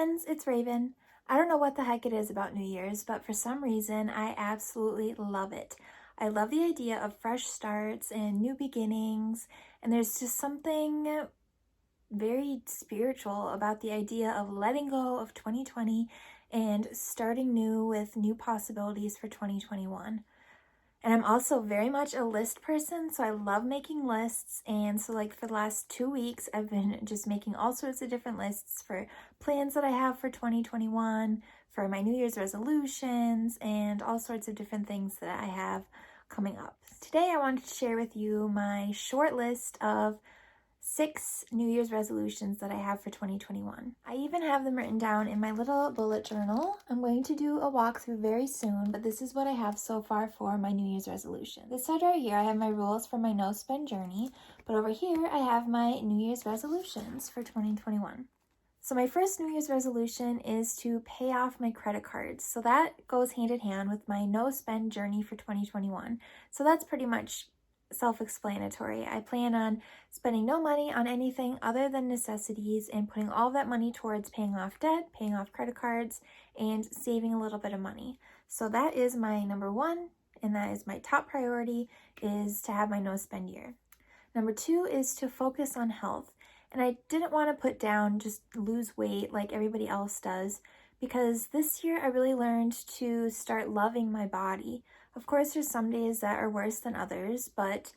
friends, it's Raven. I don't know what the heck it is about New Year's, but for some reason, I absolutely love it. I love the idea of fresh starts and new beginnings, and there's just something very spiritual about the idea of letting go of 2020 and starting new with new possibilities for 2021. And I'm also very much a list person, so I love making lists. And so, like, for the last 2 weeks, I've been just making all sorts of different lists for plans that I have for 2021, for my New Year's resolutions, and all sorts of different things that I have coming up. Today, I wanted to share with you my short list of 6 New Year's resolutions that I have for 2021. I even have them written down in my little bullet journal. I'm going to do a walkthrough very soon, but this is what I have so far for my New Year's resolution. This side right here, I have my rules for my no spend journey, but over here, I have my New Year's resolutions for 2021. So my first New Year's resolution is to pay off my credit cards. So that goes hand in hand with my no spend journey for 2021. So that's pretty much self-explanatory. I plan on spending no money on anything other than necessities and putting all of that money towards paying off debt, paying off credit cards, and saving a little bit of money. So that is my number one, and that is my top priority, is to have my no spend year. Number 2 is to focus on health. And I didn't want to put down just lose weight like everybody else does, because this year I really learned to start loving my body. Of course, there's some days that are worse than others, but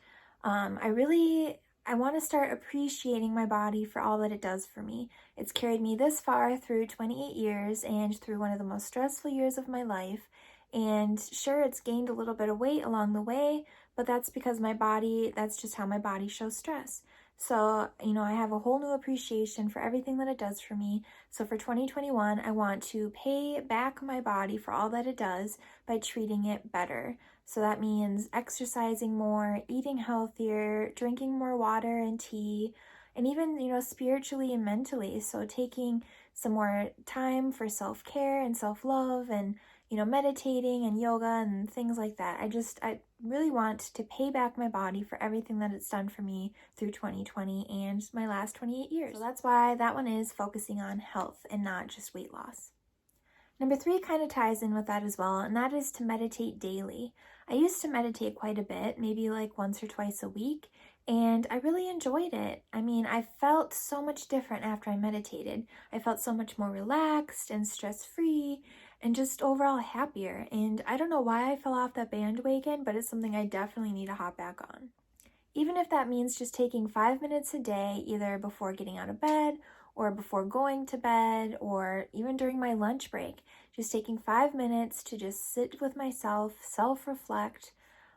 I want to start appreciating my body for all that it does for me. It's carried me this far through 28 years and through one of the most stressful years of my life. And sure, it's gained a little bit of weight along the way, but that's because that's just how my body shows stress. So, I have a whole new appreciation for everything that it does for me. So for 2021, I want to pay back my body for all that it does by treating it better. So that means exercising more, eating healthier, drinking more water and tea, and even, spiritually and mentally. So taking some more time for self-care and self-love and, meditating and yoga and things like that. I really want to pay back my body for everything that it's done for me through 2020 and my last 28 years. So that's why that one is focusing on health and not just weight loss. Number 3 kind of ties in with that as well, and that is to meditate daily. I used to meditate quite a bit, maybe like once or twice a week, and I really enjoyed it. I felt so much different after I meditated. I felt so much more relaxed and stress-free and just overall happier. And I don't know why I fell off that bandwagon, but it's something I definitely need to hop back on. Even if that means just taking 5 minutes a day, either before getting out of bed or before going to bed or even during my lunch break, just taking 5 minutes to just sit with myself, self-reflect,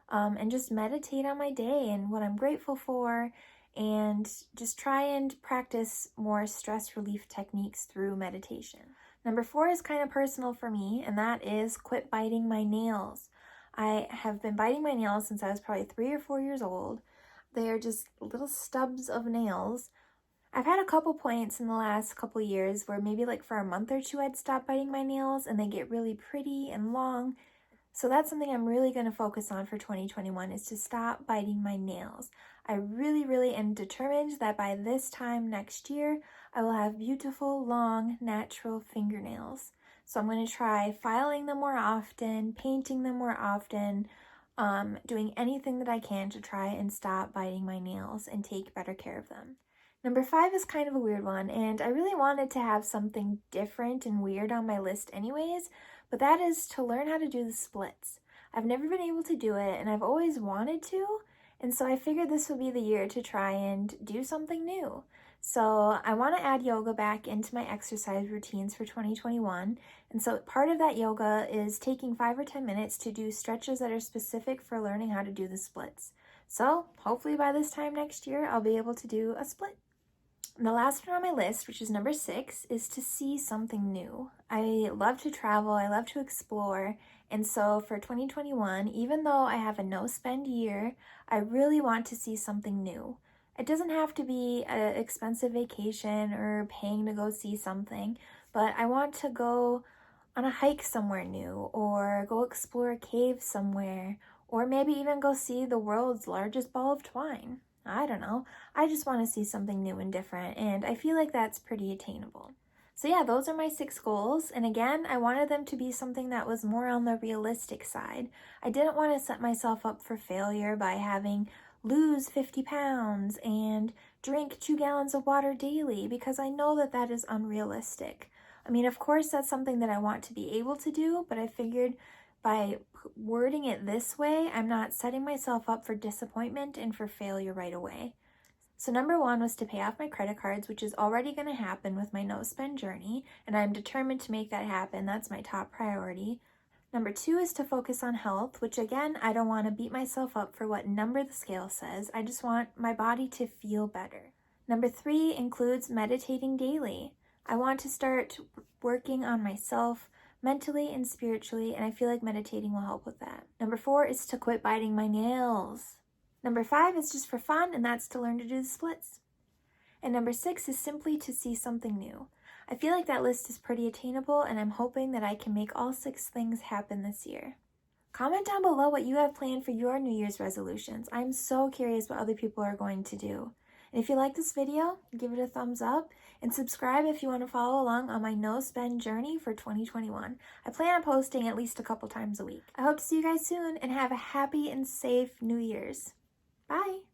and just meditate on my day and what I'm grateful for, and just try and practice more stress relief techniques through meditation. Number 4 is kind of personal for me, and that is quit biting my nails. I have been biting my nails since I was probably 3 or 4 years old. They are just little stubs of nails. I've had a couple points in the last couple years where maybe like for a month or two I'd stop biting my nails and they get really pretty and long. So that's something I'm really going to focus on for 2021, is to stop biting my nails. I really am determined that by this time next year, I will have beautiful, long, natural fingernails. So I'm going to try filing them more often, painting them more often, doing anything that I can to try and stop biting my nails and take better care of them. Number 5 is kind of a weird one, and I really wanted to have something different and weird on my list anyways, but that is to learn how to do the splits. I've never been able to do it, and I've always wanted to, and so I figured this would be the year to try and do something new. So I want to add yoga back into my exercise routines for 2021, and so part of that yoga is taking 5 or 10 minutes to do stretches that are specific for learning how to do the splits. So hopefully by this time next year, I'll be able to do a split. The last one on my list, which is number 6, is to see something new. I love to travel, I love to explore, and so for 2021, even though I have a no-spend year, I really want to see something new. It doesn't have to be an expensive vacation or paying to go see something, but I want to go on a hike somewhere new, or go explore a cave somewhere, or maybe even go see the world's largest ball of twine. I don't know. I just want to see something new and different, and I feel like that's pretty attainable. So yeah, those are my 6 goals. And again, I wanted them to be something that was more on the realistic side. I didn't want to set myself up for failure by having lose 50 pounds and drink 2 gallons of water daily, because I know that that is unrealistic. I mean, of course, that's something that I want to be able to do, but I figured by wording it this way, I'm not setting myself up for disappointment and for failure right away. So number 1 was to pay off my credit cards, which is already going to happen with my no spend journey, and I'm determined to make that happen. That's my top priority. Number 2 is to focus on health, which again, I don't want to beat myself up for what number the scale says. I just want my body to feel better. Number 3 includes meditating daily. I want to start working on myself mentally and spiritually, and I feel like meditating will help with that. Number 4 is to quit biting my nails. Number 5 is just for fun, and that's to learn to do the splits. And number 6 is simply to see something new. I feel like that list is pretty attainable, and I'm hoping that I can make all 6 things happen this year. Comment down below what you have planned for your New Year's resolutions. I'm so curious what other people are going to do. And if you like this video, give it a thumbs up and subscribe if you want to follow along on my no spend journey for 2021. I plan on posting at least a couple times a week. I hope to see you guys soon and have a happy and safe New Year's. Bye!